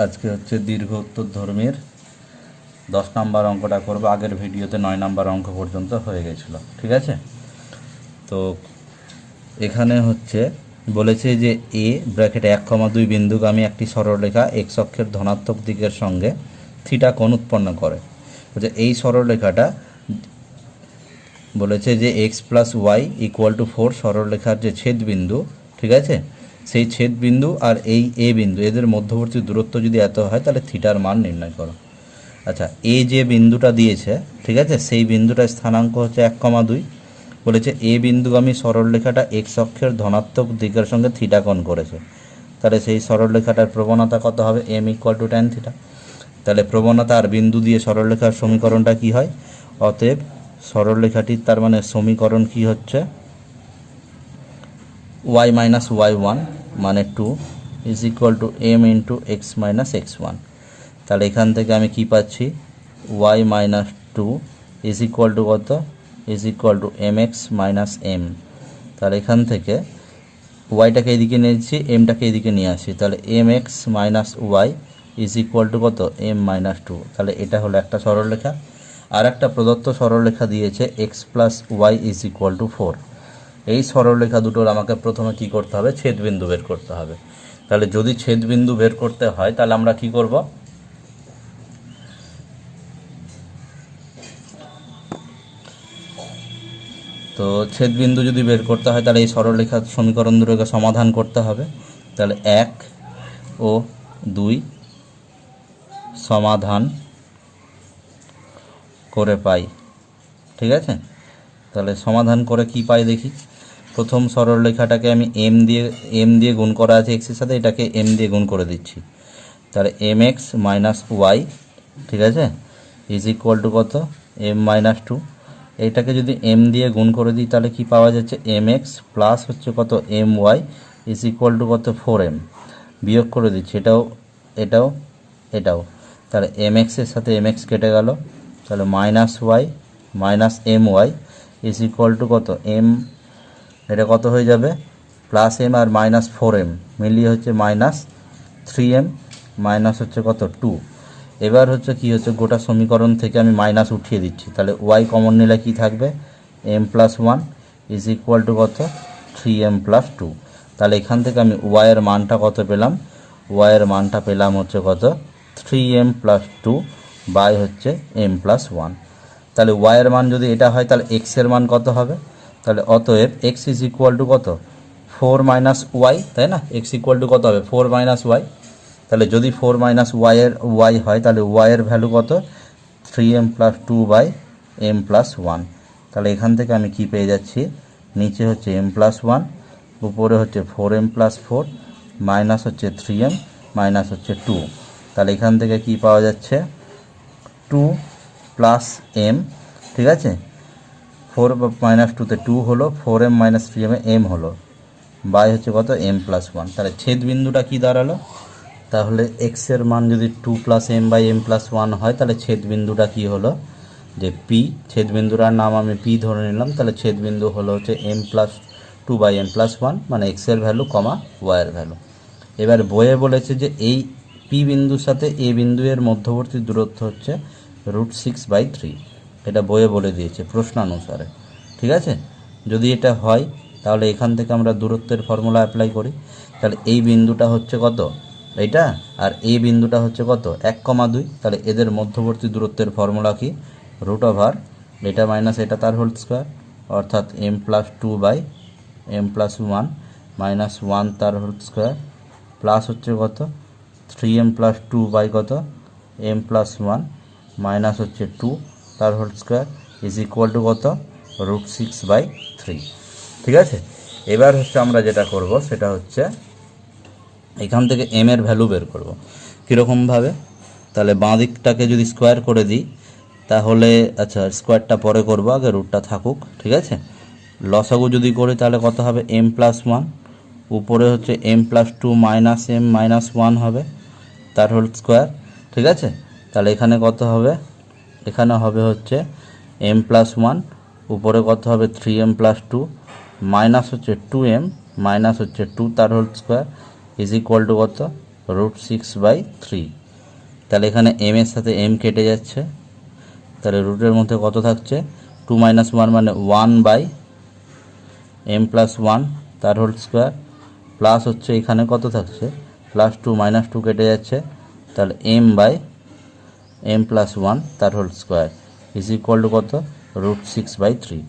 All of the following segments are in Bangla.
আজকে হচ্ছে দীর্ঘ উত্তর ধর্মের 10 নম্বর অঙ্কটা করব। আগের ভিডিওতে 9 নম্বর অঙ্ক পর্যন্ত হয়ে গেছিল, ঠিক আছে। তো এখানে হচ্ছে বলেছে যে এ ব্র্যাকেট 1,2 বিন্দুগামী একটি সরলরেখা এক্স অক্ষের ধনাত্মক দিকের সঙ্গে থিটা কোণ উৎপন্ন করে। বলছে এই সরলরেখাটা বলেছে যে x plus y equal to 4 সরলরেখার যে ছেদ বিন্দু, ঠিক আছে, সেই ছেদ বিন্দু আর এই এ বিন্দু এদের মধ্যবর্তী দূরত্ব যদি এত হয় তাহলে থিটার মান নির্ণয় করো। আচ্ছা, এ যে বিন্দুটা দিয়েছে, ঠিক আছে, সেই বিন্দুটার স্থানাঙ্ক হচ্ছে 1,2। বলেছে এ বিন্দুগামী সরলরেখাটা এক্স অক্ষের ধনাত্মক দিকের সঙ্গে থিটা কোণ করেছে। তাহলে সেই সরলরেখাটার প্রবণতা কত হবে? M equal to tan theta. তাহলে প্রবণতা আর বিন্দু দিয়ে সরলরেখার সমীকরণটা কি হয়? অতএব সরলরেখাটির তার মানে সমীকরণ কি হচ্ছে? y মাইনাস y1 মানে 2 is equal to M into X minus x1। তাহলে এখান থেকে আমি কি পাচ্ছি? y minus 2 is equal to কত? Is equal to M X minus M. তাহলে এখান থেকে ওয়াইটাকে এদিকে নিয়েছি, এমটাকে এদিকে নিয়ে আসি, তাহলে M X minus Y is equal to কত? M minus 2। তাহলে এটা হলো একটা সরলরেখা। আর একটা প্রদত্ত সরলরেখা দিয়েছে x plus y is equal to 4। এই সরলরেখা দুটোর আমাকে প্রথমে কি করতে হবে? ছেদবিন্দু বের করতে হবে। তাহলে যদি ছেদবিন্দু বের করতে হয় তাহলে আমরা কি করব? তো ছেদবিন্দু যদি বের করতে হয় তাহলে এই সরলরেখার সমীকরণ দুটোকে সমাধান করতে হবে। তাহলে 1 ও 2 সমাধান করে পাই, ঠিক আছে। তাহলে সমাধান করে কি পাই দেখি। প্রথম সরলরেখাটাকে আমি এম দিয়ে গুণ করা আছে এক্সের সাথে, এটাকে এম দিয়ে গুণ করে দিচ্ছি। তাহলে এম এক্স মাইনাস ওয়াই, ঠিক আছে, ইজ ইকুয়াল টু কত? M minus 2। এইটাকে যদি এম দিয়ে গুণ করে দিই তাহলে কি পাওয়া যাচ্ছে? এম এক্স প্লাস হচ্ছে কত? M y is equal to কত? 4m। বিয়োগ করে দিচ্ছি এটাও। তাহলে এম এক্সের সাথে এম এক্স কেটে গেল, তাহলে minus y minus m y is equal to কত? এম, এটা কত হয়ে যাবে? Plus M R minus 4m মিলিয়ে হচ্ছে মাইনাস 3m মাইনাস হচ্ছে কত? 2। এবার হচ্ছে কি হচ্ছে, গোটা সমীকরণ থেকে আমি মাইনাস উঠিয়ে দিচ্ছি। তাহলে ওয়াই কমন নিলে কি থাকবে? M plus 1 is equal to কত? 3m plus 2। তাহলে এখান থেকে আমি ওয়াইয়ের মানটা কত পেলাম? ওয়াইয়ের মানটা পেলাম হচ্ছে কত? 3m প্লাস 2 বাই হচ্ছে m প্লাস 1। তাহলে ওয়াইয়ের মান যদি এটা হয় তাহলে এক্সের মান কত হবে? তাহলে অতএব এক্স ইজ ইকুয়াল টু কত? 4 মাইনাস ওয়াই, তাই না? এক্স ইকুয়াল টু কত হবে? 4 মাইনাস ওয়াই। তাহলে যদি 4 মাইনাস ওয়াই হয় তাহলে ওয়াইয়ের ভ্যালু কত? 3m plus 2 by m plus 1। তাহলে এখান থেকে আমি কি পেয়ে যাচ্ছি? নিচে হচ্ছে m প্লাস 1, উপরে হচ্ছে 4m প্লাস 4 মাইনাস হচ্ছে 3m মাইনাস হচ্ছে 2। তাহলে এখান থেকে কি পাওয়া যাচ্ছে? 2 প্লাস m, ঠিক আছে, 4 মাইনাস 2তে 2 হলো, 4m মাইনাস 3m m হলো, বাই হচ্ছে কত? m plus 1। তাহলে ছেদ বিন্দুটা কি দাঁড়ালো? তাহলে এক্সের মান যদি 2 plus m by m plus 1 হয় তাহলে ছেদবিন্দুটা কি হলো? যে পি, ছেদবিন্দুটার নাম আমি পি ধরে নিলাম। তাহলে ছেদবিন্দু হলো হচ্ছে m plus 2 by m plus 1 মানে এক্সের ভ্যালু কমা ওয়াইয়ের ভ্যালু। এবার বইয়ে বলেছে যে এই পি বিন্দুর সাথে এ বিন্দু এর মধ্যবর্তী দূরত্ব হচ্ছে √6/3। এটা বইয়ে বলে দিয়েছে প্রশ্নানুসারে, ঠিক আছে। যদি এটা হয় তাহলে এখান থেকে আমরা দূরত্বের ফর্মুলা অ্যাপ্লাই করি। তাহলে এই বিন্দুটা হচ্ছে কত? এইটা, আর এই বিন্দুটা হচ্ছে কত? 1,2। তাহলে এদের মধ্যবর্তী দূরত্বের ফর্মুলা কি? √, এটা মাইনাস এটা তার হোল স্কোয়ার, অর্থাৎ m plus 2 by m plus 1 minus 1 তার হোল স্কোয়ার প্লাস হচ্ছে কত? 3m প্লাস 2 বাই কত? m প্লাস 1 মাইনাস হচ্ছে 2 তার whole square is equal to কত? √6/3, ঠিক আছে। এবার হচ্ছে আমরা যেটা করব সেটা হচ্ছে এখান থেকে m এর ভ্যালু বের করব। কীরকমভাবে? তাহলে বাঁ দিকটাকে যদি স্কোয়ার করে দিই তাহলে, আচ্ছা স্কোয়ারটা পরে করব, আগে রুটটা থাকুক, ঠিক আছে। লসাগু যদি করি তাহলে কত হবে? m প্লাস 1, উপরে হচ্ছে m plus 2 minus m minus 1 হবে তার হোল স্কোয়ার, ঠিক আছে। তাহলে এখানে কত হবে? এখানে হবে হচ্ছে m প্লাস 1, উপরে কত হবে? 3m প্লাস 2 মাইনাস হচ্ছে 2m মাইনাস হচ্ছে 2 তার whole square is equal to কত? √6/3। তাহলে এখানে এম এর সাথে এম কেটে যাচ্ছে, তাহলে রুটের মধ্যে কত থাকছে 2 - 1 মানে 1/m+1 তার হোল স্কোয়ার, প্লাস হচ্ছে এখানে কত থাকছে +2 - 2 কেটে যাচ্ছে, তাহলে m/m+1 তার whole square is equal to কত √6/3।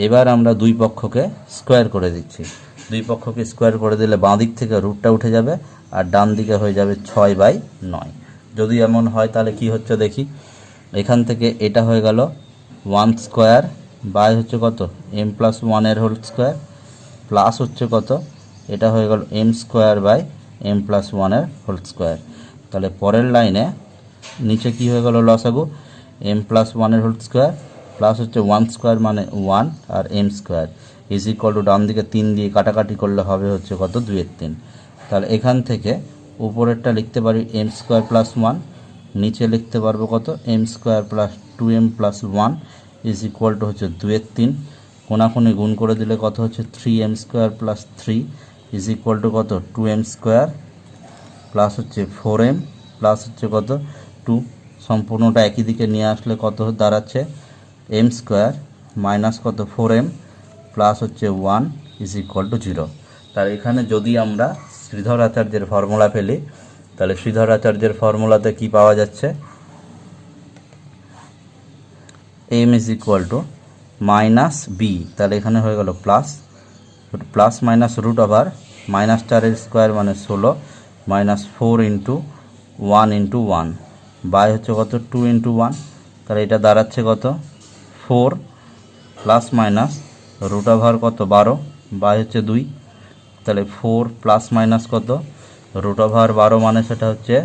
এবার আমরা দুই পক্ষকে স্কোয়ার করে দিচ্ছি। দুই পক্ষকে স্কোয়ার করে দিলে বাঁ দিক থেকে রুটটা উঠে যাবে আর ডান দিকে হয়ে যাবে 6/9। যদি এমন হয় তাহলে কি হচ্ছে দেখি, এখান থেকে এটা হয়ে গেল 1 স্কোয়ার বাই হচ্ছে কত m+1 এর হোল স্কোয়ার, প্লাস হচ্ছে কত এটা হয়ে গেল m² / m+1 এর হোল স্কোয়ার। তাহলে পরের লাইনে নিচে কি হয়ে গেল লসাগু m+1 এর হোল স্কোয়ার প্লাস হচ্ছে 1 স্কোয়ার মানে 1 আর m² ইজ ইকুয়াল টু ডান দিকে 3 দিয়ে কাটাকাটি করলে হবে হচ্ছে কত 2/3। তাহলে এখান থেকে উপরেরটা লিখতে পারি m² + 1, নিচে লিখতে পারবো কত m² + 2m+1 is equal to হচ্ছে 2/3। কোনাকুনি গুণ করে দিলে কত হচ্ছে 3m² + 3 ইজ ইকুয়াল টু কত 2m² প্লাস হচ্ছে 4m প্লাস হচ্ছে কত 2। সম্পূর্ণটা একই দিকে নিয়ে আসলে কত দাঁড়াচ্ছে m² মাইনাস কত 4m প্লাস হচ্ছে 1 ইজ ইকুয়াল টু 0। তার এখানে যদি আমরা শ্রীধর আচার্যের ফর্মুলা পেলি, তাহলে শ্রীধর আচার্যের ফর্মুলাতে কি পাওয়া যাচ্ছে m is equal two -b, তাহলে এখানে হয়ে গেল প্লাস মাইনাস √ওভার -4² মানে 16 -4 × 1 × 1 বাই হচ্ছে কত 2 × 1, তাহলে এটা দাঁড়াচ্ছে কত 4 প্লাস মাইনাস √ওভার কত 12 বাই হচ্ছে 2, তাহলে 4 প্লাস মাইনাস কত √ওভার 12 মানে সেটা হচ্ছে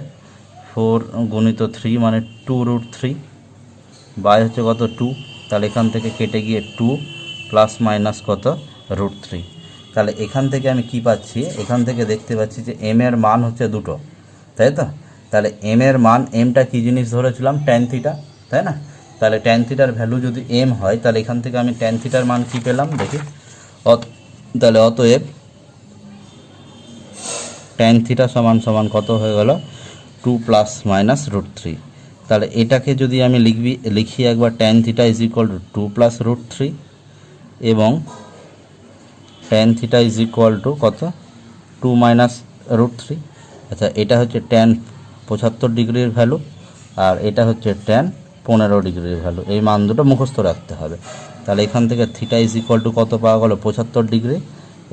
4 × 3 মানে 2√3 বাই হচ্ছে কত 2, তাহলে এখান থেকে কেটে গিয়ে 2 প্লাস মাইনাস কত √3। তাহলে এখান থেকে আমি কি পাচ্ছি, এখান থেকে দেখতে পাচ্ছি যে m এর মান হচ্ছে দুটো, তাই তো। তাহলে m এর মান, mটা কী জিনিস ধরেছিলাম tan θ, তাই না। তাহলে tan θ ভ্যালু যদি m হয় তাহলে এখান থেকে আমি tan θ মান কী পেলাম দেখি, তাহলে অতএব tan θ সমান কত হয়ে গেল 2 ± √3। তাহলে এটাকে যদি আমি লিখি একবার tan θ ইজ ইকুয়াল টু 2 + √3 এবং tan θ ইজ ইকুয়াল টু কত 2 - √3। আচ্ছা, এটা হচ্ছে tan 75 ডিগ্রির ভ্যালু আর এটা হচ্ছে tan 15 ডিগ্রির ভ্যালু। এই মান দুটো মুখস্থ রাখতে হবে। তাহলে এখান থেকে θ ইজ ইকুয়াল টু কত পাওয়া গেল 75 ডিগ্রি,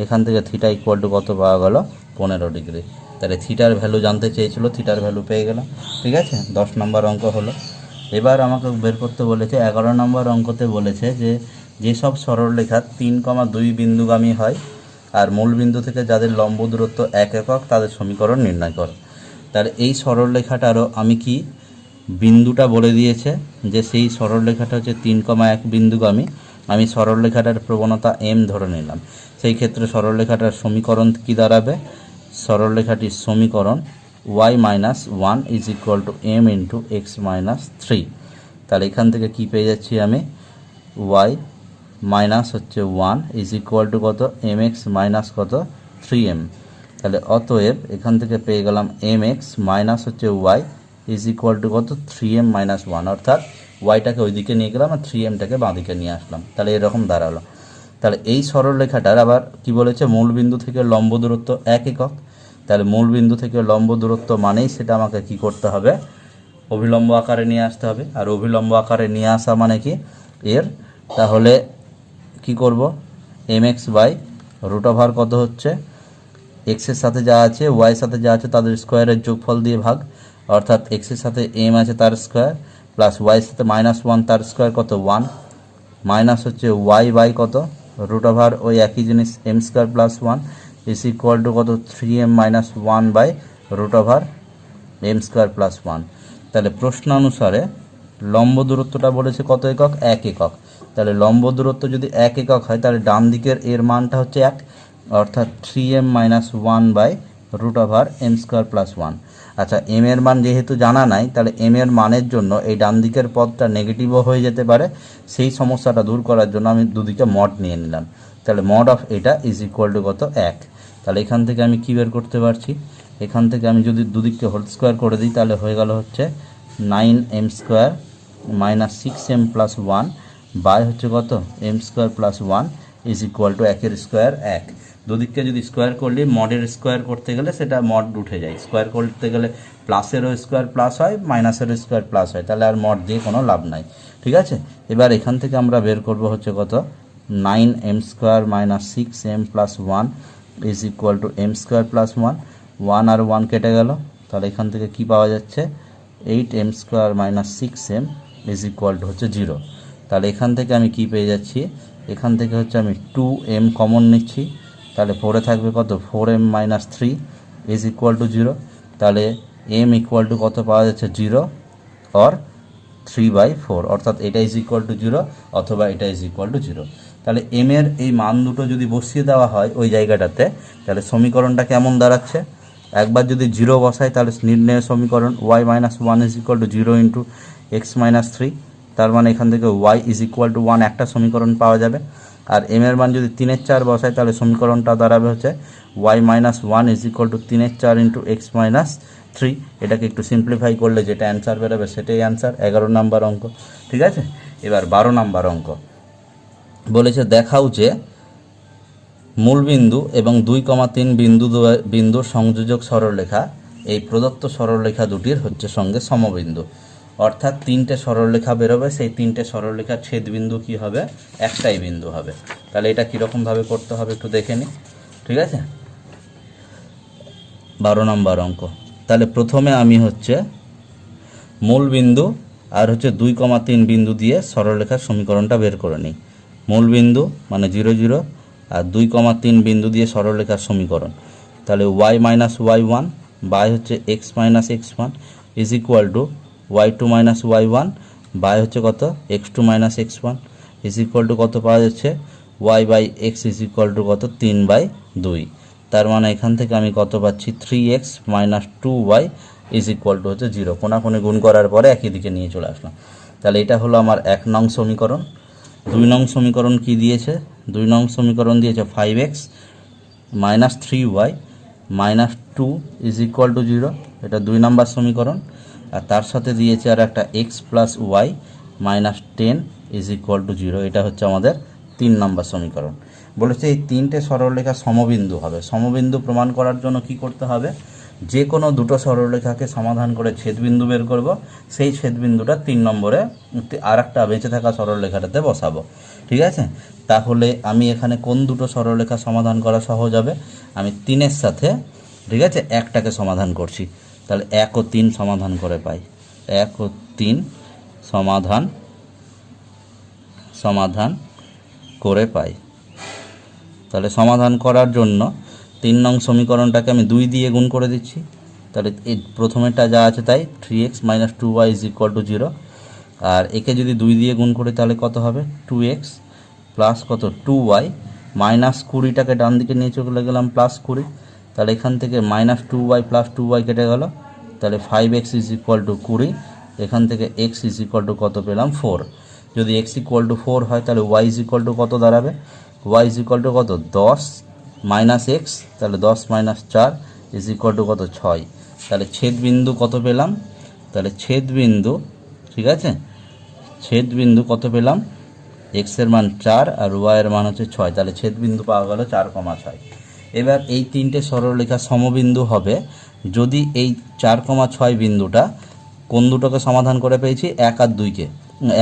এখান থেকে θ ইকুয়াল টু কত পাওয়া গেল 15 ডিগ্রি। তাহলে থিটার ভ্যালু জানতে চেয়েছিল, থিটার ভ্যালু পেয়ে গেলাম। ঠিক আছে, 10 নম্বর অঙ্ক হলো। এবার আমাকে বের করতে বলেছে 11 নম্বর অঙ্কতে বলেছে যে যেসব সরলরেখা 3,2 বিন্দুগামী হয় আর মূল বিন্দু থেকে যাদের লম্ব দূরত্ব 1 একক তাদের সমীকরণ নির্ণয় করো। তাহলে এই সরলরেখাটারও আমি কি বিন্দুটা বলে দিয়েছে যে সেই সরলরেখাটা হচ্ছে 3,1 বিন্দুগামী। আমি সরলরেখাটার প্রবণতা m ধরে নিলাম। সেই ক্ষেত্রে সরলরেখাটার সমীকরণ কি দাঁড়াবে, সরলরেখাটির সমীকরণ y - 1 is equal two m × x - 3। তাহলে এখান থেকে কি পেয়ে যাচ্ছি আমি y মাইনাস হচ্ছে 1 ইজ ইকুয়াল টু কত mx মাইনাস কত 3m। তাহলে অতএব এখান থেকে পেয়ে গেলাম mx মাইনাস হচ্ছে y ইজ ইকুয়াল টু কত 3m - 1, অর্থাৎ ওয়াইটাকে ওইদিকে নিয়ে গেলাম আর 3mটাকে বাঁদিকে নিয়ে আসলাম। তাহলে এরকম দাঁড়ালো। তাহলে এই সরলরেখাটার আবার কি বলেছে, মূল বিন্দু থেকে লম্ব দূরত্ব 1 একক। তাহলে মূল বিন্দু থেকে লম্ব দূরত্ব মানেই সেটা আমাকে কি করতে হবে, অভিলম্ব আকারে নিয়ে আসতে হবে। আর অভিলম্ব আকারে নিয়ে আসা মানে কি এর, তাহলে কি করব mx/√ওভার কত হচ্ছে এক্সের সাথে যা আছে ওয়াইয়ের সাথে যা আছে তাদের স্কোয়ারের যোগফল দিয়ে ভাগ, অর্থাৎ এক্সের সাথে m আছে তার স্কোয়ার প্লাস ওয়াইয়ের সাথে -1 তার স্কোয়ার কত 1 মাইনাস হচ্ছে y/ কত √ওভার ওই একই জিনিস m² + 1 ইজ ইকুয়াল টু কত 3m - 1/√ওভার m² + 1। তাহলে প্রশ্ন অনুসারে লম্ব দূরত্বটা বলেছে কত একক, 1 একক। তাহলে লম্ব দূরত্ব যদি 1 একক হয় তাহলে ডান দিকের এর মানটা হচ্ছে 1, অর্থাৎ 3m - 1/√ওভার m² + 1। আচ্ছা, m এর মান যেহেতু জানা নাই তাহলে m এর মানের জন্য এই ডান দিকের পদটা নেগেটিভও হয়ে যেতে পারে। সেই সমস্যাটা দূর করার জন্য আমি দুদিকে মড নিয়ে নিলাম। তাহলে মড অফ এটা ইজ ইকুয়াল টু কত 1। তাহলে এখান থেকে আমি কী বের করতে পারছি, এখান থেকে আমি যদি দুদিককে হোল স্কোয়ার করে দিই তাহলে হয়ে গেল হচ্ছে 9m square minus 6m plus 1 by হচ্ছে কত m square plus 1 is equal to 1 এর স্কোয়ার 1। দুদিককে যদি স্কোয়ার করলে মডের স্কোয়ার করতে গেলে সেটা মড উঠে যায়, স্কোয়ার করতে গেলে প্লাসেরও স্কোয়ার প্লাস হয়, মাইনাসেরও স্কোয়ার প্লাস হয়, তাহলে আর মড দিয়ে কোনো লাভ নাই। ঠিক আছে, এবার এখান থেকে আমরা বের করব হচ্ছে কত 9m square minus 6m plus 1 is equal two m square plus 1, 1 আর 1 কেটে গেল, তাহলে এখান থেকে কি পাওয়া যাচ্ছে 8m square minus 6m is equal to হচ্ছে 0। তাহলে এখান থেকে আমি কি পেয়ে যাচ্ছি, এখান থেকে হচ্ছে আমি 2m কমন নিচ্ছি, তাহলে পরে থাকবে কত 4m minus 3 is equal to 0। তাহলে m ইকুয়াল টু কত পাওয়া যাচ্ছে 0 অর 3/4, অর্থাৎ এটা ইজ ইকুয়াল টু 0 অথবা এটা ইজ ইকুয়াল টু 0। তাহলে m এর এই মান দুটো যদি বসিয়ে দেওয়া হয় ওই জায়গাটাতে, তাহলে সমীকরণটা কেমন দাঁড়াচ্ছে, একবার যদি 0 বসাই তাহলে নির্ণয় সমীকরণ y minus 1 is equal to 0 into X minus 3, তার মানে এখান থেকে y ইজ ইকুয়াল টু 1 একটা সমীকরণ পাওয়া যাবে। আর m এর মান যদি 3 এর 4 বসাই তাহলে সমীকরণটা দাঁড়াবে হচ্ছে y minus 1 is equal two 3 এর 4 ইন্টু এক্স মাইনাস 3। এটাকে একটু সিম্পলিফাই করলে যেটা অ্যান্সার বেরোবে সেটাই অ্যান্সার, 11 নম্বর অঙ্ক। ঠিক আছে, এবার 12 নম্বর অঙ্ক বলেছে দেখাও যে মূলবিন্দু এবং 2,3 বিন্দুর সংযোজক সরলরেখা এই প্রদত্ত সরলরেখা দুটির হচ্ছে সঙ্গে সমবিন্দু, অর্থাৎ 3টে সরলরেখা বেরোবে, সেই 3টে সরলরেখার ছেদবিন্দু কি হবে, একটাই বিন্দু হবে। তাহলে এটা কীরকমভাবে করতে হবে একটু দেখে নিই। ঠিক আছে, 12 নম্বর অঙ্ক। তাহলে প্রথমে আমি হচ্ছে মূলবিন্দু আর হচ্ছে 2,3 বিন্দু দিয়ে সরলরেখার সমীকরণটা বের করে নিই। মূলবিন্দু মানে 0 0 আর 2,3 বিন্দু দিয়ে সরলরেখার সমীকরণ, তাহলে y মাইনাস y1 বাই হচ্ছে x minus x1 is equal to y2 minus y1 by হচ্ছে কত x2 minus x1 is equal to কত পাওয়া যাচ্ছে y by x is equal to কত 3/2। তার মানে এখান থেকে আমি কত পাচ্ছি 3x minus 2y is equal to হচ্ছে 0। কোনাকুনি গুণ করার পরে একই দিকে নিয়ে চলে আসলাম। তাহলে এটা হলো আমার 1 নং সমীকরণ। 2 নং সমীকরণ কি দিয়েছে, 2 নং সমীকরণ দিয়েছে 5x minus 3y minus 2 is equal to 0, এটা 2 নম্বর সমীকরণ। আর তার সাথে দিয়েছে আর একটা x plus y minus 10 is equal to 0, এটা হচ্ছে আমাদের 3 নম্বর সমীকরণ। বলেছে এই 3টে সরলরেখা সমবিন্দু হবে। সমবিন্দু প্রমাণ করার জন্য কি করতে হবে, যে কোনো দুটো সরলরেখাকে সমাধান করে ছেদবিন্দু বের করব, সেই ছেদবিন্দুটা 3 নম্বরে আর একটা বেঁচে থাকা সরলরেখাটাতে বসাবো। ঠিক আছে, তাহলে আমি এখানে কোন দুটো সরলরেখা সমাধান করা সহজ হবে, আমি 3-এর সাথে ঠিক আছে একটাকে সমাধান করছি, তাহলে 1 ও 3 সমাধান করে পাই, 1 ও 3 সমাধান করে পাই। তাহলে সমাধান করার জন্য 3 নং সমীকরণটাকে আমি 2 দিয়ে গুণ করে দিচ্ছি, তাহলে এই প্রথমেরটা যা আছে তাই 3x minus 2y is equal to 0। আর একে যদি 2 দিয়ে গুণ করি তাহলে কত হবে 2x প্লাস কত 2y মাইনাস 20টাকে ডান দিকে নিয়ে চলে গেলাম প্লাস 20, তাহলে এখান থেকে মাইনাস 2y প্লাস 2y কেটে গেল, তাহলে 5x ইজ ইকুয়াল টু 20, এখান থেকে x ইজ ইকুয়াল টু কত পেলাম 4। যদি x ইকুয়াল টু 4 হয় তাহলে y ইজ ইকুয়াল টু কত দাঁড়াবে, y ইজ ইকুয়াল টু কত 10 মাইনাস x, তাহলে 10 মাইনাস 4 ইজ ইকুয়াল টু কত 6। তাহলে ছেদবিন্দু কত পেলাম, তাহলে ছেদবিন্দু ঠিক আছে ছেদবিন্দু কত পেলাম, x এর মান 4 আর y এর মান হচ্ছে 6, তাহলে ছেদবিন্দু পাওয়া গেল 4,6। এবার এই 3টে সরলরেখা সমবিন্দু হবে যদি এই 4,6 বিন্দুটা কোন দুটোকে সমাধান করে পেয়েছি 1 আর 2কে,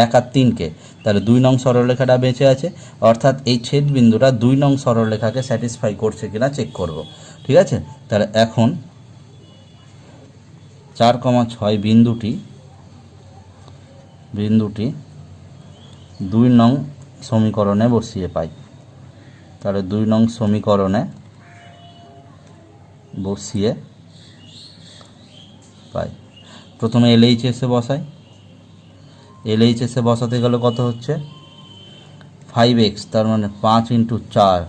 1 আর 3কে, তাহলে 2 নং সরলরেখাটা বেঁচে আছে, অর্থাৎ এই ছেদবিন্দুটা 2 নং সরলরেখাকে স্যাটিসফাই করছে কিনা চেক করব। ঠিক আছে, তাহলে এখন 4,6 বিন্দুটি 2 নং সমীকরণে বসিয়ে পাই, তাহলে 2 নং সমীকরণে বসিয়ে পাই। প্রথমে LHS-এ বসাই, LHS-এ বসাতে গেলে কত হচ্ছে 5x তার মানে 5 ইন্টু 4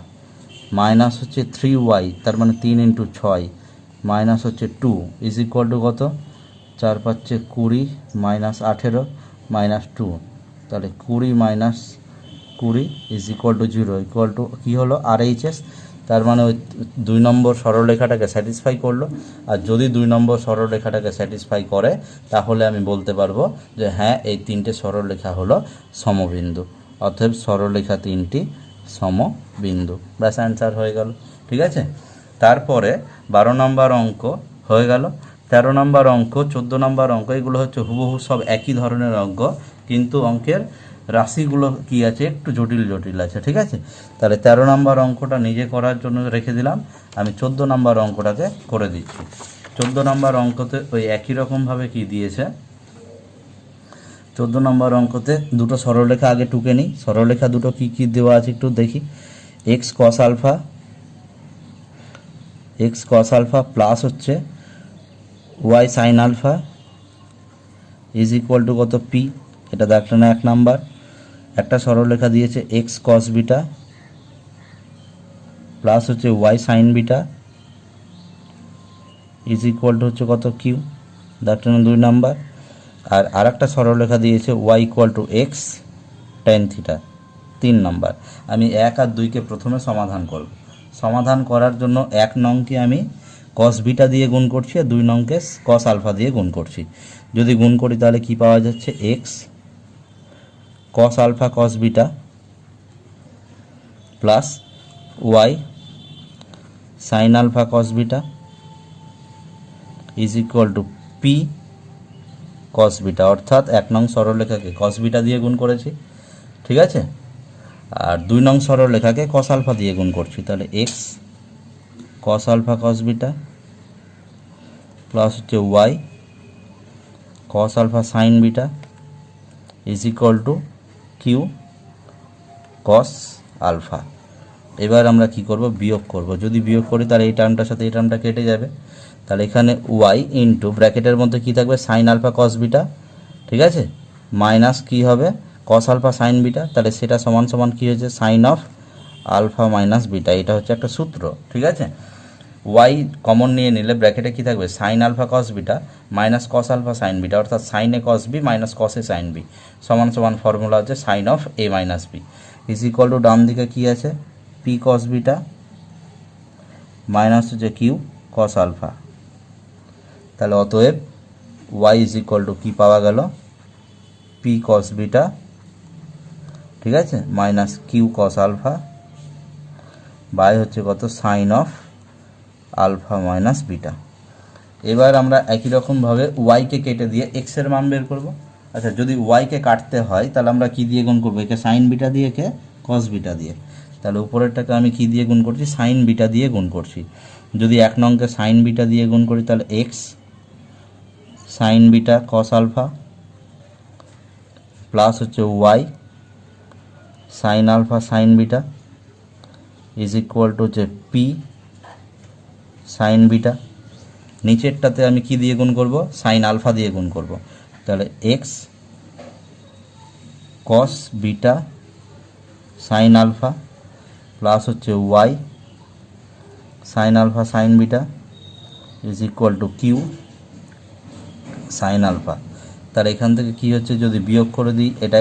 মাইনাস হচ্ছে 3y তার মানে 3 ইন্টু 6 মাইনাস হচ্ছে 2 ইজ ইকুয়াল টু কত 4 5 20 মাইনাস 18 মাইনাস 2, তাহলে 20 minus 20 is equal to 0 equal to কী হলো RHS, তার মানে ওই 2 নম্বর সরলরেখাটাকে স্যাটিসফাই করলো। আর যদি 2 নম্বর সরলরেখাটাকে স্যাটিসফাই করে তাহলে আমি বলতে পারবো যে হ্যাঁ এই 3টে সরলরেখা হলো সমবিন্দু, অতএব সরলরেখা 3টি সমবিন্দু। ব্যাস অ্যান্সার হয়ে গেল। ঠিক আছে, তারপরে 12 নম্বর অঙ্ক হয়ে গেল। 13 নম্বর অঙ্ক, 14 নম্বর অঙ্ক, এগুলো হচ্ছে হুবহু সব একই ধরনের অঙ্ক, কিন্তু অঙ্কের রাশিগুলো কি আছে একটু জটিল জটিল আছে। ঠিক আছে, তাহলে 13 নম্বর অঙ্কটা নিজে করার জন্য রেখে দিলাম, আমি 14 নম্বর অঙ্কটাকে করে দিচ্ছি। 14 নম্বর অঙ্কতে ওই একই রকমভাবে কি দিয়েছে, 14 নম্বর অঙ্কতে দুটো সরলরেখা আগে টুকে নিই। সরলরেখা দুটো কি কি দেওয়া আছে একটু দেখি। এক্স কস আলফা প্লাস হচ্ছে Y sine alpha is equal to কত পি, এটা দেখলে না 1 নাম্বার। একটা সরলরেখা দিয়েছে এক্স কস বিটা প্লাস হচ্ছে Y sine beta is equal to হচ্ছে কত কিউ, দেখলে না 2 নাম্বার। আর আরেকটা সরলরেখা দিয়েছে y equal to x tan theta, 3 number. আমি 1 আর 2কে প্রথমে সমাধান করব। সমাধান করার জন্য 1 নংকে আমি কস বিটা দিয়ে গুণ করছি আর 2 নংকে কস আলফা দিয়ে গুণ করছি। যদি গুণ করি তাহলে কি পাওয়া যাচ্ছে, x cos alpha cos beta plus y sine alpha cos beta is equal to p cos beta, অর্থাৎ 1 নং সরলরেখাকে কস বিটা দিয়ে গুণ করেছি। ঠিক আছে, আর 2 নং সরলরেখাকে কস আলফা দিয়ে গুণ করছি, তাহলে X cos alpha cos beta plus হচ্ছে Y cos alpha sine beta is equal to Q cos alpha. এবার আমরা কি করব, বিয়োগ করব। যদি বিয়োগ করি তাহলে এই টার্মটার সাথে এই টার্মটা কেটে যাবে, তাহলে এখানে ওয়াই ইন্টু ব্র্যাকেটের মধ্যে কি থাকবে, সাইন আলফা কস বিটা। ঠিক আছে, মাইনাস কি হবে, কস আলফা সাইন বিটা, তাহলে সেটা সমান সমান কী হয়েছে, sine of alpha minus beta. এটা হচ্ছে একটা সূত্র। ঠিক আছে, ওয়াই কমন নিয়ে নিলে ব্র্যাকেটে কি থাকবে, sine alpha cos beta minus cos alpha sine beta, অর্থাৎ sine A cos B minus cos A sine B সমান সমান ফর্মুলা হচ্ছে sine of A minus B is equal to ডান দিকে কি আছে, পি কস বিটা মাইনাস হচ্ছে কিউ কস আলফা। তাহলে অতএব ওয়াই ইজ ইকুয়াল টু কী পাওয়া গেল, পি কস বিটা, ঠিক আছে, minus Q cos alpha by হচ্ছে কত, sine of alpha minus beta. এবার আমরা একই রকমভাবে ওয়াইকে কেটে দিয়ে এক্সের মান বের করব। আচ্ছা, যদি ওয়াইকে কাটতে হয় তাহলে আমরা কি দিয়ে গুণ করবো, একে সাইন বিটা দিয়ে, একে কস বিটা দিয়ে। তাহলে উপরেরটাকে আমি কি দিয়ে গুণ করছি, সাইন বিটা দিয়ে গুণ করছি। যদি 1 নংকে সাইন বিটা দিয়ে গুণ করি তাহলে X sine beta cos alpha plus হচ্ছে Y sine alpha sine beta is equal to হচ্ছে পি সাইন বিটা। নিচেরটাতে আমি কি দিয়ে গুণ করব, সাইন আলফা দিয়ে গুণ করব। তাহলে X cos beta sine alpha plus হচ্ছে Y sine alpha sine beta is equal to Q sine alpha. তাহলে এখান থেকে কি হচ্ছে, যদি বিয়োগ করে দিই এটা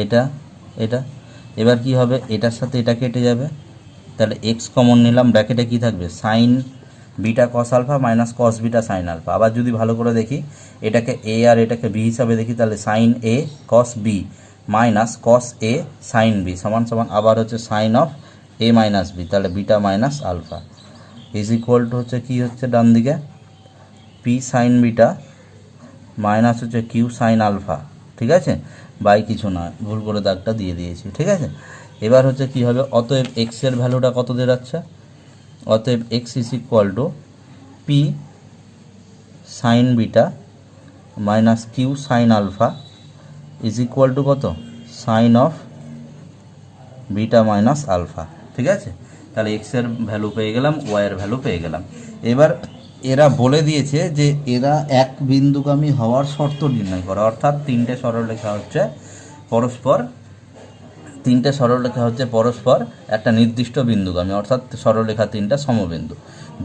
এটা এটা, এবার কি হবে, এটার সাথে এটা কেটে যাবে, তাহলে এক্স কমন নিলাম, ব্র্যাকেটে কি থাকবে, sine beta cos alpha minus cos beta sine alpha. আবার যদি ভালো করে দেখি, এটাকে এ আর এটাকে বি হিসাবে দেখি, তাহলে sine A cos B minus cos A sine B সমান সমান আবার হচ্ছে sine of A minus B, তাহলে beta minus alpha is equal to হচ্ছে কি হচ্ছে ডান দিকে, পি সাইন বিটা মাইনাস হচ্ছে কিউ সাইন আলফা। ঠিক আছে, বাই কিছু না, ভুল করে দাগটা দিয়ে দিয়েছি। ঠিক আছে, এবার হচ্ছে কি হবে, অতএব এক্সের ভ্যালুটা কত দিয়ে যাচ্ছে, অতএব X is equal to P sine beta minus Q sine alpha is equal to কত, sine of beta minus alpha. ঠিক আছে, তাহলে এক্সের ভ্যালু পেয়ে গেলাম, ওয়াইয়ের ভ্যালু পেয়ে গেলাম। এবার এরা বলে দিয়েছে যে এরা এক বিন্দুগামী হওয়ার শর্ত নির্ণয় করা, অর্থাৎ 3টে সরলরেখা হচ্ছে পরস্পর একটা নির্দিষ্ট বিন্দুগামী, অর্থাৎ সরলরেখা 3টা সমবিন্দু।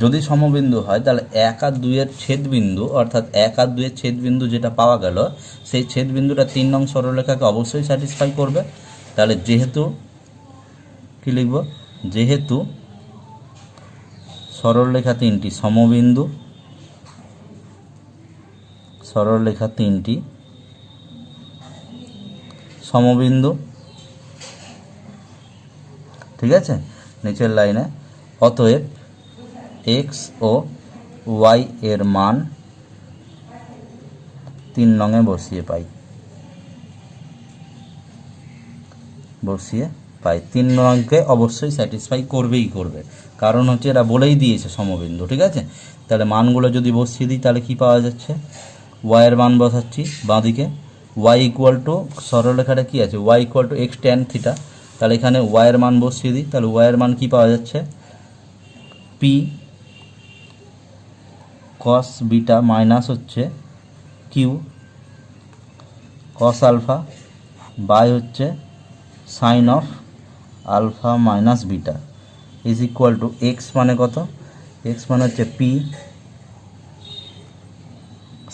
যদি সমবিন্দু হয় তাহলে 1 আর 2-এর ছেদবিন্দু, অর্থাৎ 1 আর 2-এর ছেদবিন্দু যেটা পাওয়া গেল, সেই ছেদবিন্দুটা 3 নং সরলরেখাকে অবশ্যই স্যাটিসফাই করবে। তাহলে যেহেতু কি লিখব, যেহেতু সরলরেখা তিনটি সমবিন্দু, সরলরেখা তিনটি সমবিন্দু, ঠিক আছে। নিচের লাইনে অতএব এক্স ও ওয়াই এর মান 3 নংয়ে বসিয়ে পাই, 3 নংকে অবশ্যই স্যাটিসফাই করবেই করবে, কারণ হচ্ছে এরা বলেই দিয়েছে সমবিন্দু, ঠিক আছে। তাহলে মানগুলো যদি বসিয়ে দিই তাহলে কি পাওয়া যাচ্ছে, ওয়াইয়ের মান বসাচ্ছি বাঁদিকে, ওয়াই ইকুয়াল টু সরলরেখাটা কী আছে, y equal to x tan theta, তাহলে এখানে ওয়াইয়ের মান বসিয়ে দিই, তাহলে ওয়াইয়ের মান কি পাওয়া যাচ্ছে, পি কস বিটা মাইনাস হচ্ছে কিউ কস আলফা বাই হচ্ছে sine of alpha minus beta is equal to x মানে কত, এক্স মানে হচ্ছে পি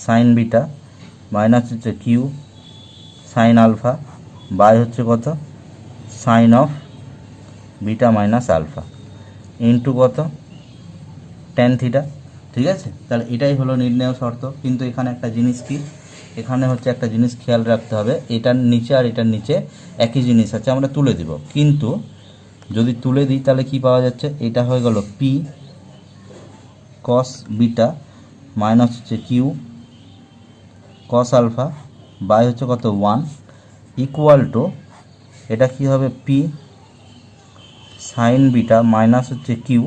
সাইন বিটা মাইনাস হচ্ছে কিউ সাইন আলফা বাই হচ্ছে কত, sine of beta minus alpha into কত, ট্যান থিটা, ঠিক আছে। তাহলে এটাই হলো নির্ণয় শর্ত। কিন্তু এখানে একটা জিনিস কি, এখানে হচ্ছে একটা জিনিস খেয়াল রাখতে হবে, এটার নিচে আর এটার নিচে একই জিনিস আছে, আমরা তুলে দিব, কিন্তু যদি তুলে দিই তাহলে কি পাওয়া যাচ্ছে, এটা হয়ে গেল পি কস বিটা মাইনাস হচ্ছে কিউ কস আলফা বাই হচ্ছে কত 1 ইকুয়াল টু এটা কি হবে পি সাইন বিটা মাইনাস হচ্ছে কিউ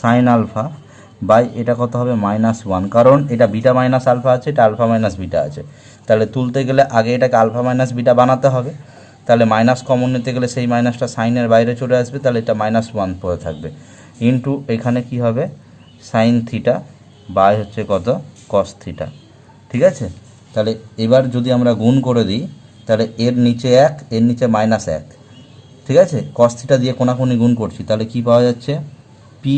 সাইন আলফা বাই এটা কত হবে -1, কারণ এটা বিটা মাইনাস আলফা আছে, এটা আলফা মাইনাস বিটা আছে, তাহলে তুলতে গেলে আগে এটাকে আলফা মাইনাস বিটা বানাতে হবে, তাহলে মাইনাস কমন নিতে গেলে সেই মাইনাসটা সাইনের বাইরে চলে আসবে, তাহলে এটা -1 পড়ে থাকবে ইন্টু এখানে কি হবে সাইন থিটা বাই হচ্ছে কত কস থিটা, ঠিক আছে। তাহলে এবার যদি আমরা গুণ করে দিই তাহলে এর নিচে 1 এর নিচে -1, ঠিক আছে, কস থিটা দিয়ে কোনাকুনি গুণ করছি, তাহলে কি পাওয়া যাচ্ছে P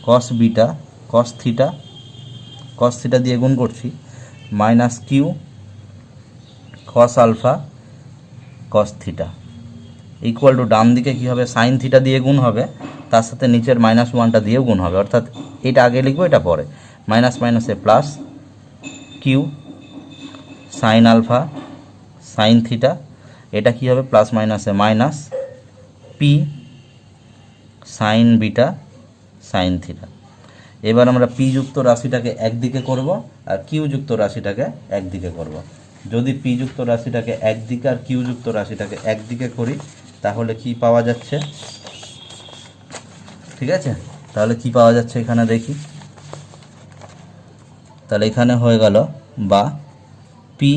cos beta cos theta দিয়ে গুণ করছি minus Q cos alpha cos theta equal to ডান দিকে কী হবে সাইন থিটা দিয়ে গুণ হবে, তার সাথে নিচের -1টা দিয়েও গুণ হবে, অর্থাৎ এটা আগে লিখবো এটা পরে, মাইনাস মাইনাসে plus q sine alpha sine theta, এটা কি হবে প্লাস মাইনাসে minus p sine beta sine theta. এবার আমরা পি যুক্ত রাশিটাকে একদিকে করব আর কিউ যুক্ত রাশিটাকে একদিকে করব। যদি পি যুক্ত রাশিটাকে একদিকে আর কিউ যুক্ত রাশিটাকে একদিকে করি তাহলে কি পাওয়া যাচ্ছে, ঠিক আছে, তাহলে কি পাওয়া যাচ্ছে এখানে দেখি, তাহলে এখানে হয়ে গেল বা পি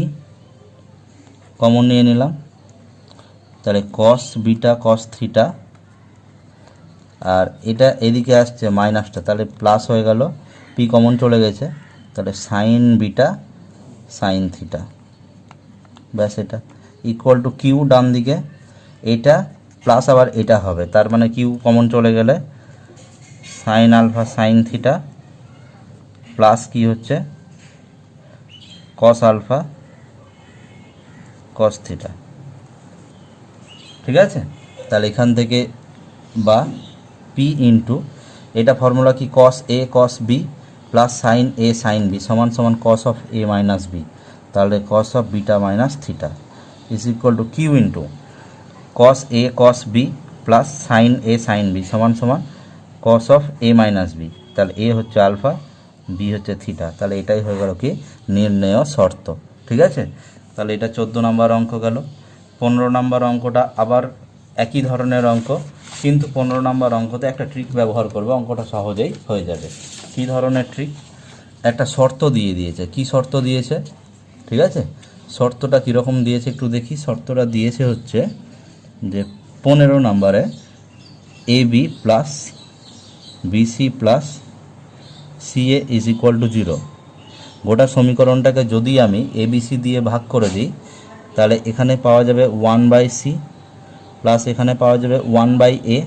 কমন নিয়ে নিলাম, তাহলে কস বিটা কস থিটা আর এটা এদিকে আসছে মাইনাসটা, তাহলে প্লাস হয়ে গেল, পি কমন চলে গেছে, তাহলে সাইন বিটা সাইন থিটা, ব্যাস এটা ইকুয়াল টু কিউ ডান দিকে, এটা প্লাস আবার এটা হবে, তার মানে কিউ কমন চলে গেলে sine alpha sine theta plus কি হচ্ছে কস আলফা কস থিটা, ঠিক আছে। তাহলে এখান থেকে বা পি ইন্টু এটা ফর্মুলা কি cos A cos B plus sine A sine B সমান সমান cos of A minus B, তাহলে cos of beta minus theta is equal to Q into cos A cos B plus sine A sine B সমান সমান cos of A minus B, তাহলে এ হচ্ছে আলফা বি হচ্ছে থিটা, তাহলে এটাই হয়ে গেল কি নির্ণেয় শর্ত, ঠিক আছে। তাহলে এটা 14 নম্বর অঙ্ক গেল। 15 নম্বর অঙ্কটা আবার একই ধরনের অঙ্ক, কিন্তু 15 নম্বর অঙ্কতে একটা ট্রিক ব্যবহার করবে, অঙ্কটা সহজেই হয়ে যাবে। কী ধরনের ট্রিক, একটা শর্ত দিয়ে দিয়েছে, কি শর্ত দিয়েছে, ঠিক আছে, শর্তটা কীরকম দিয়েছে একটু দেখি। শর্তটা দিয়েছে হচ্ছে যে 15 নম্বরে A B plus BC plus CA is equal to 0, গোটা সমীকরণটাকে যদি আমি এবিসি দিয়ে ভাগ করে দিই তাহলে এখানে পাওয়া যাবে 1/c প্লাস এখানে পাওয়া যাবে 1/a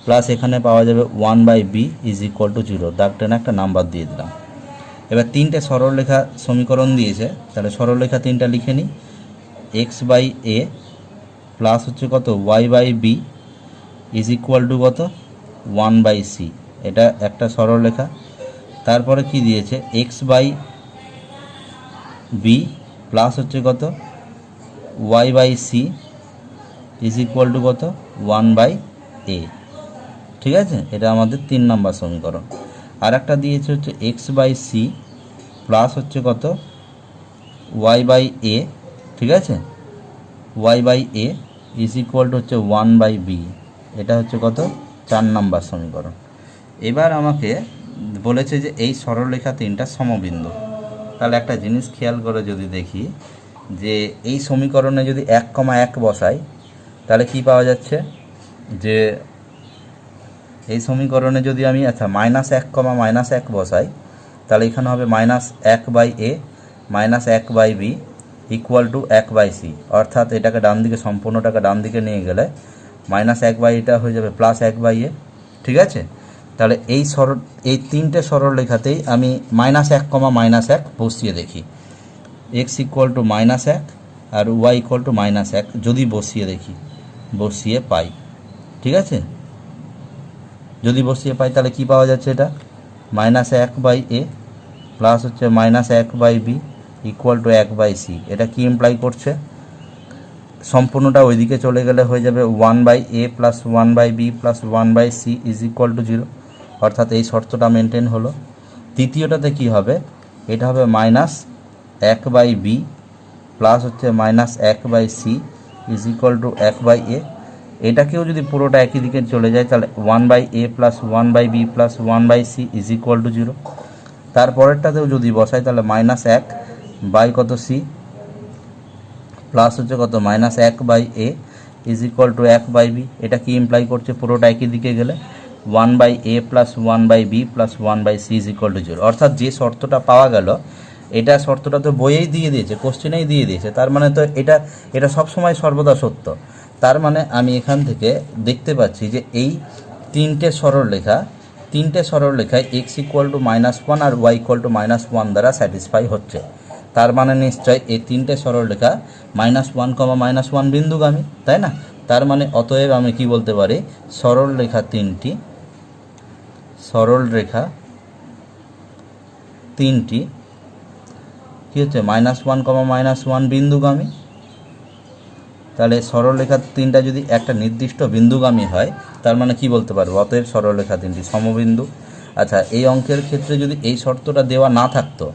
প্লাস এখানে পাওয়া যাবে 1/b ইজ ইকুয়াল টু 0, দাগ টেনে একটা নাম্বার দিয়ে দিলাম। এবার 3টে সরলরেখা সমীকরণ দিয়েছে, তাহলে সরলরেখা 3টা লিখে নিই, x/a প্লাস হচ্ছে কত y/b ইজ ইকুয়াল টু কত 1/c, এটা একটা সরলরেখা। তারপরে কি দিয়েছে, x/b প্লাস হচ্ছে কত y/c ইজ ইকুয়াল টু কত 1/a। ঠিক আছে, এটা আমাদের 3 নম্বর সমীকরণ। আর একটা দিয়েছে হচ্ছে x/c প্লাস হচ্ছে কত y/a। ঠিক আছে, y/a ইজ ইকুয়াল টু হচ্ছে 1/b। এটা হচ্ছে কত 4 নম্বর সমীকরণ। এবার আমাকে বলেছে যে এই সরলরেখা 3টা সমবিন্দু। তাহলে একটা জিনিস খেয়াল করে যদি দেখি যে এই সমীকরণে যদি 1,1 বসাই তাহলে কি পাওয়া যাচ্ছে, যে এই সমীকরণে যদি আমি -1,-1 বসাই তাহলে এখানে হবে -1/a -1/b equal to 1/c। অর্থাৎ এটাকে ডান দিকে, সম্পূর্ণটাকে ডান দিকে নিয়ে গেলে -1/এটা হয়ে যাবে +1/a। ঠিক আছে, তাহলে এই 3টে সরলরেখাতেই আমি -1,-1 বসিয়ে দেখি। x ইকুয়াল টু -1 আর y ইকুয়াল টু -1 যদি বসিয়ে দেখি, বসিয়ে পাই। ঠিক আছে, যদি বসিয়ে পাই তাহলে কি পাওয়া যাচ্ছে, এটা -1/a প্লাস হচ্ছে -1/b ইকুয়াল টু 1/c। এটা কি ইমপ্লাই করছে, সম্পূর্ণটা ওইদিকে চলে গেলে হয়ে যাবে 1/a plus 1/b plus 1/c is equal to 0। অর্থাৎ এই শর্তটা মেনটেন হলো। তৃতীয়টাতে কি হবে, এটা হবে -1/b প্লাস হচ্ছে -1/c is equal two 1/a। এটাকেও যদি পুরোটা একই দিকে চলে যায় তাহলে 1/a plus 1/b plus 1/c is equal to 0। তারপরেরটাতেও যদি বসাই তাহলে -1 কত c প্লাস হচ্ছে কত -1/a is equal two 1/b। এটা কি ইমপ্লাই করছে, পুরোটা একই দিকে গেলে 1/a plus 1/b plus 1/c is equal to 0। অর্থাৎ যে শর্তটা পাওয়া গেল, এটা শর্তটা তো বইয়েই দিয়ে দিয়েছে, কোশ্চেনেই দিয়ে দিয়েছে। তার মানে তো এটা সবসময় সর্বদা সত্য। তার মানে আমি এখান থেকে দেখতে পাচ্ছি যে এই তিনটে সরলরেখায় x ইকুয়াল টু -1 আর y ইকুয়াল টু -1 দ্বারা স্যাটিসফাই হচ্ছে। তার মানে নিশ্চয় এই তিনটে সরলরেখা -1, বিন্দুগামী, তাই না? তার মানে অতএব আমি কি বলতে পারি, সরলরেখা তিনটি কি হচ্ছে -1, বিন্দুগামী। তাহলে সরলরেখা 3টা যদি একটা নির্দিষ্ট বিন্দুগামী হয় তার মানে কি বলতে পারবো, অতএব সরলরেখা 3টি সমবিন্দু। আচ্ছা, এই অঙ্কের ক্ষেত্রে যদি এই শর্তটা দেওয়া না থাকতো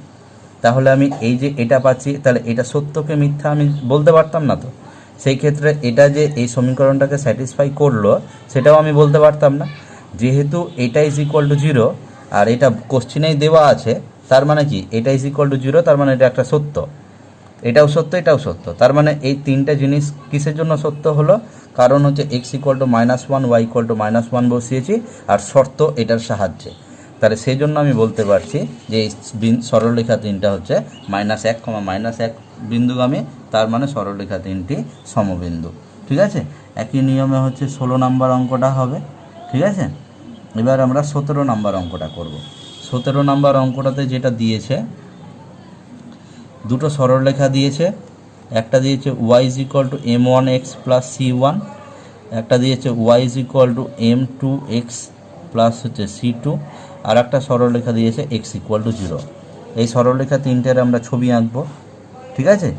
তাহলে আমি এই যে এটা পাচ্ছি, তাহলে এটা সত্যকে মিথ্যা আমি বলতে পারতাম না। তো সেই ক্ষেত্রে এটা যে এই সমীকরণটাকে স্যাটিসফাই করলো সেটাও আমি বলতে পারতাম না। যেহেতু এটা ইজ ইকুয়াল টু 0 আর এটা কোশ্চেনেই দেওয়া আছে, তার মানে কি এটা ইজ ইকুয়াল টু 0, তার মানে এটা একটা সত্য। এটাও সত্য, এটাও সত্য। তার মানে এই তিনটা জিনিস কিসের জন্য সত্য হলো, কারণ হচ্ছে x equal to -1, y equal to -1 বসিয়েছি আর শর্ত এটার সাহায্যে। তাহলে সেই জন্য আমি বলতে পারছি যে এই সরলরেখা 3টা হচ্ছে -1, বিন্দুগামী। তার মানে সরলরেখা 3টি সমবিন্দু। ঠিক আছে, একই নিয়মে হচ্ছে 16 নম্বর অঙ্কটা হবে। ঠিক আছে, এবার আমরা 17 নম্বর অঙ্কটা করব। 17 নম্বর অঙ্কটাতে যেটা দিয়েছে, দুটো সরলরেখা দিয়েছে। একটা দিয়েছে y is equal two m1x plus c1, একটা দিয়েছে y is equal two m2x plus হচ্ছে c2, আর একটা সরলরেখা দিয়েছে x ইকুয়াল টু 0। এই সরলরেখা 3টার আমরা ছবি আঁকবো। ঠিক আছে,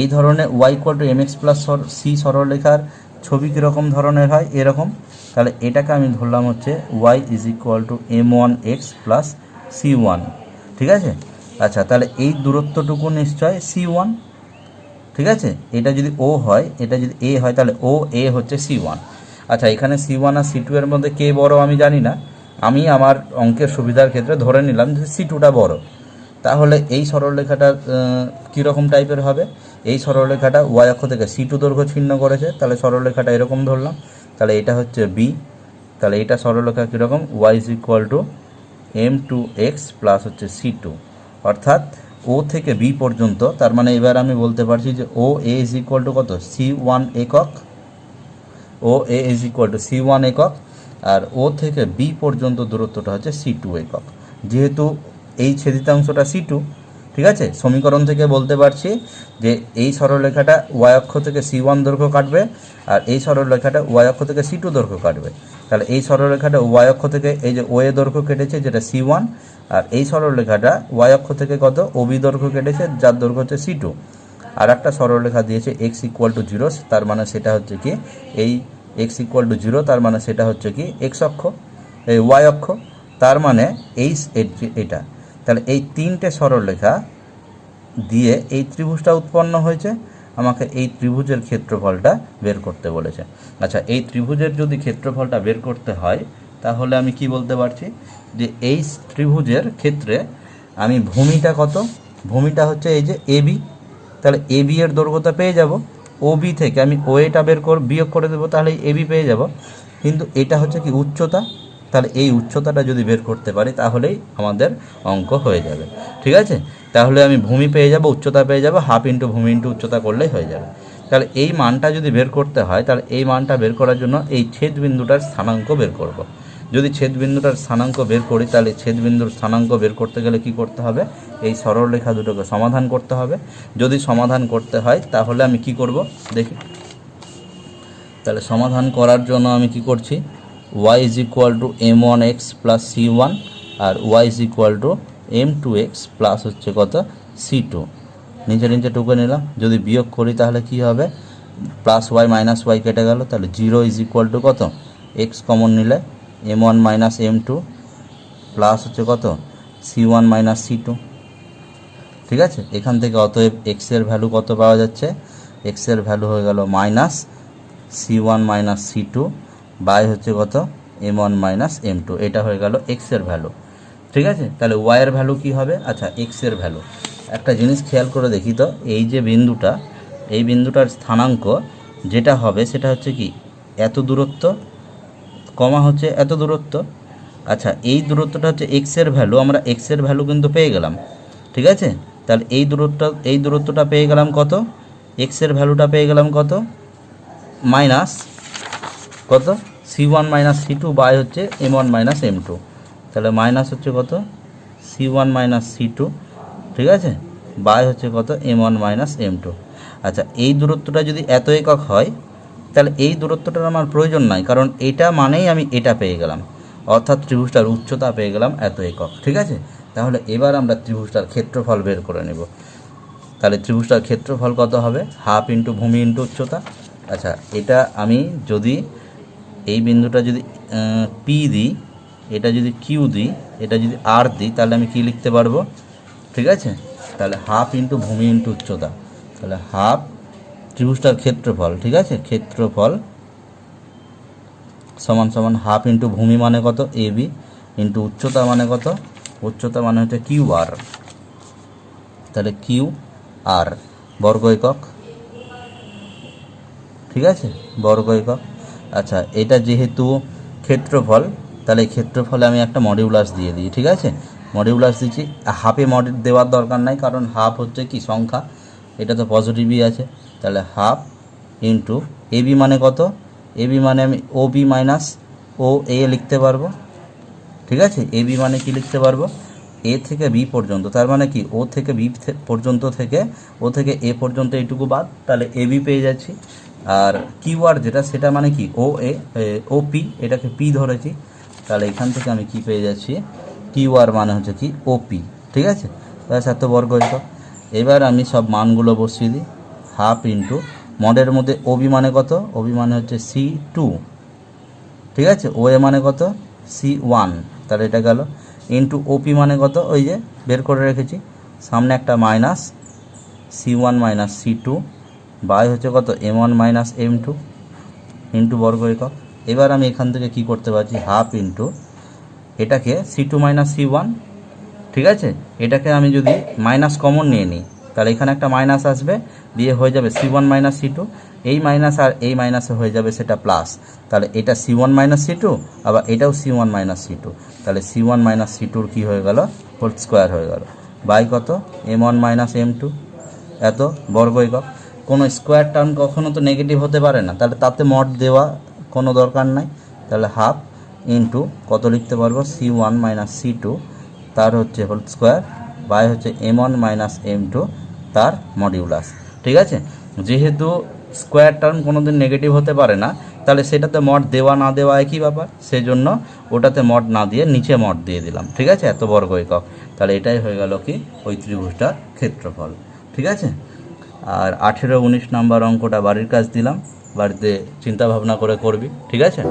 এই ধরনের y equal two mx plus c সরলরেখার ছবি কীরকম ধরনের হয়, এরকম। তাহলে এটাকে আমি ধরলাম হচ্ছে y is equal two m1x plus c1। ঠিক আছে, আচ্ছা, তাহলে এই দূরত্বটুকু নিশ্চয় c1। ঠিক আছে, এটা যদি ও হয়, এটা যদি এ হয়, তাহলে ও এ হচ্ছে c1। আচ্ছা, এখানে c1 আর c2 এর মধ্যে কে বড় আমি জানি না, আমি আমার অঙ্কের সুবিধার ক্ষেত্রে ধরে নিলাম যে c2টা বড়। তাহলে এই সরলরেখাটা কীরকম টাইপের হবে, এই সরলরেখাটা y অক্ষ থেকে c2 দৈর্ঘ্য ছিন্ন করেছে, তাহলে সরলরেখাটা এরকম ধরলাম। তাহলে এটা হচ্ছে b, তাহলে এটা সরলরেখা কীরকম, y is equal two m2x plus হচ্ছে c2, অর্থাৎ ও থেকে বি পর্যন্ত। তার মানে এবার আমি বলতে পারছি যে ও এ ইজ ইকুয়াল টু কত, c1 একক, ও এ ইজ ইকুয়াল টু c1 একক, আর ও থেকে বি পর্যন্ত দূরত্বটা হচ্ছে c2 একক। যেহেতু এই ছেদিতাংশটা c2, ঠিক আছে, সমীকরণ থেকে বলতে পারছি যে এই সরলরেখাটা ওয়াই অক্ষ থেকে C1 দৈর্ঘ্য কাটবে, আর এই সরলরেখাটা ওয়াই অক্ষ থেকে C2 দৈর্ঘ্য কাটবে। তাহলে এই সরলরেখাটা ওয়াই অক্ষ থেকে এই যে ওয়ে দৈর্ঘ্য কেটেছে যেটা C1, আর এই সরলরেখাটা ওয়াই অক্ষ থেকে কত ওবি দৈর্ঘ্য কেটেছে যার দৈর্ঘ্য হচ্ছে C2। আর একটা সরলরেখা দিয়েছে x = 0, তার মানে সেটা হচ্ছে কি এই x = 0, তার মানে সেটা হচ্ছে কি x অক্ষ, এই ওয়াই অক্ষ, তার মানে এটা। তাহলে এই তিনটে সরলরেখা দিয়ে এই ত্রিভুজটা উৎপন্ন হয়েছে, আমাকে এই ত্রিভুজের ক্ষেত্রফলটা বের করতে বলেছে। আচ্ছা, এই ত্রিভুজের যদি ক্ষেত্রফলটা বের করতে হয় তাহলে আমি কি বলতে পারছি যে এই ত্রিভুজের ক্ষেত্রে আমি ভূমিটা কত, ভূমিটা হচ্ছে এই যে এবি, তাহলে এবি এর দৈর্ঘ্যটা পেয়ে যাব, ওবি থেকে আমি ওয়েটা বিয়োগ করে দেবো, তাহলে এবি পেয়ে যাব। কিন্তু এটা হচ্ছে কি উচ্চতা, তাহলে এই উচ্চতাটা যদি বের করতে পারি তাহলেই আমাদের অঙ্ক হয়ে যাবে। ঠিক আছে, তাহলে আমি ভূমি পেয়ে যাব, উচ্চতা পেয়ে যাব, হাফ ইন্টু ভূমি ইন্টু উচ্চতা করলেই হয়ে যাবে। তাহলে এই মানটা যদি বের করতে হয় তাহলে এই মানটা বের করার জন্য এই ছেদবিন্দুটার স্থানাঙ্ক বের করব। যদি ছেদবিন্দুটার স্থানাঙ্ক বের করি তাহলে ছেদবিন্দুর স্থানাঙ্ক বের করতে গেলে কি করতে হবে, এই সরলরেখা দুটোকে সমাধান করতে হবে। যদি সমাধান করতে হয় তাহলে আমি কি করব দেখি। তাহলে সমাধান করার জন্য আমি কি করছি, y = m1x + c1 আর y = m2x প্লাস হচ্ছে কত c2, নিচে নিচে টুকে নিলাম। যদি বিয়োগ করি তাহলে কি হবে, প্লাস y মাইনাস y কেটে গেল, তাহলে 0 = কত, x কমন নিলে m1 - m2 প্লাস হচ্ছে কত c1 - c2। ঠিক আছে, এখান থেকে অতএব x এর ভ্যালু কত পাওয়া যাচ্ছে, x এর ভ্যালু হয়ে গেল -c1 - c2 বাই হচ্ছে কত m1 - m2, এটা হয়ে গেল x এর ভ্যালু। ঠিক আছে, তাহলে y এর ভ্যালু কি হবে, আচ্ছা x এর ভ্যালু একটা জিনিস খেয়াল করে দেখি তো, এই যে বিন্দুটা, এই বিন্দুটার স্থানাঙ্ক যেটা হবে সেটা হচ্ছে কি এত দূরত্ব কমা হচ্ছে এত দূরত্ব। আচ্ছা, এই দূরত্বটা হচ্ছে x এর ভ্যালু, আমরা x এর ভ্যালু কিন্তু পেয়ে গেলাম। ঠিক আছে, তাহলে এই দূরত্বটা পেয়ে গেলাম কত, x এর ভ্যালুটা পেয়ে গেলাম কত, মাইনাস কত c1 - c2 বাই হচ্ছে m1 - m2, তাহলে মাইনাস হচ্ছে কত c1 - c2, ঠিক আছে, বাই হচ্ছে কত m1 - m2। আচ্ছা, এই দূরত্বটা যদি এত একক হয় তাহলে এই দূরত্বটার আমার প্রয়োজন নাই, কারণ এটা মানেই আমি এটা পেয়ে গেলাম, অর্থাৎ ত্রিভুজটার উচ্চতা পেয়ে গেলাম এত একক। ঠিক আছে, তাহলে এবার আমরা ত্রিভুজটার ক্ষেত্রফল বের করে নেব। তাহলে ত্রিভুজটার ক্ষেত্রফল কত হবে, হাফ ইন্টু ভূমি ইন্টু উচ্চতা। আচ্ছা, এটা আমি যদি এই বিন্দুটা যদি পি দিই, এটা যদি কিউ দিই, এটা যদি আর দিই, তাহলে আমি কি লিখতে পারবো, ঠিক আছে, তাহলে হাফ ইন্টু ভূমি ইন্টু উচ্চতা, তাহলে হাফ ত্রিভুজটার ক্ষেত্রফল, ঠিক আছে, ক্ষেত্রফল সমান সমান হাফ ইন্টু ভূমি মানে কত এবি ইন্টু উচ্চতা মানে কত, উচ্চতা মানে হচ্ছে কিউ আর, তাহলে কিউ আর বর্গ একক। ঠিক আছে, বর্গ একক। আচ্ছা, এটা যেহেতু ক্ষেত্রফল, তাহলে এই ক্ষেত্রফলে আমি একটা মডিউলাস দিয়ে দিই। ঠিক আছে, মডিউলাস দিচ্ছি, হাফে মডিউল দেওয়ার দরকার নাই, কারণ হাফ হচ্ছে কি সংখ্যা, এটা তো পজিটিভই আছে। তাহলে হাফ ইন্টু এবি মানে কত, এবি মানে আমি ওবি মাইনাস ও এ লিখতে পারবো। ঠিক আছে, এবি মানে কি লিখতে পারবো, এ থেকে বি পর্যন্ত, তার মানে কি ও থেকে বি পর্যন্ত থেকে ও থেকে এ পর্যন্ত এইটুকু বাদ, তাহলে এবি পেয়ে যাচ্ছি। আর কিউআর যেটা সেটা মানে কি ও পি, এটাকে পি ধরেছি, তাহলে এখান থেকে আমি কি পেয়ে যাচ্ছি, কিউআর মানে হচ্ছে কি ওপি। ঠিক আছে, ব্যাস এত বর্গ একক। এবার আমি সব মানগুলো বসিয়ে দিই, হাফ ইন্টু মডের মধ্যে ওবি মানে কত, ওবি মানে হচ্ছে C2, ঠিক আছে, ও এ মানে কত C1, তাহলে এটা গেল, ইন্টু ওপি মানে কত, ওই যে বের করে রেখেছি, সামনে একটা মাইনাস C1 - C2 বাই হচ্ছে কত m1 - m2 ইন্টু বর্গ একক। এবার আমি এখান থেকে কি করতে পারছি, হাফ ইন্টু এটাকে C2 - C1, ঠিক আছে, এটাকে আমি যদি মাইনাস কমন নিয়ে নিই তাহলে এখানে একটা মাইনাস আসবে, দিয়ে হয়ে যাবে C1 - C2, এই মাইনাস আর এই মাইনাসে হয়ে যাবে সেটা প্লাস, তাহলে এটা C1 - C2, আবার এটাও C1 - C2, তাহলে C1 - C2 কি হয়ে গেল, হোল স্কোয়ার হয়ে গেল, বাই কত m1 - m2, এত বর্গ একক। কোনো স্কোয়ার টার্ম কখনো তো নেগেটিভ হতে পারে না, তাহলে তাতে মড দেওয়া কোনো দরকার নাই, তাহলে হাফ ইন্টু কত লিখতে পারবো C1 - C2 তার হচ্ছে হোল স্কোয়ার বাই হচ্ছে m1 মাইনাস m2 তার মডিউলাস। ঠিক আছে, যেহেতু স্কোয়ার টার্ম কোনো দিন নেগেটিভ হতে পারে না, তাহলে সেটাতে মড দেওয়া না দেওয়া একই ব্যাপার, সেই জন্য ওটাতে মড না দিয়ে নিচে মড দিয়ে দিলাম। ঠিক আছে, এত বর্গ একক, তাহলে এটাই হয়ে গেল কি ওই ত্রিভুজটার ক্ষেত্রফল। ঠিক আছে, আর 18, 19 নাম্বার অঙ্কটা বাড়ির কাজ দিলাম, বাড়িতে চিন্তা ভাবনা করে করবি। ঠিক আছে।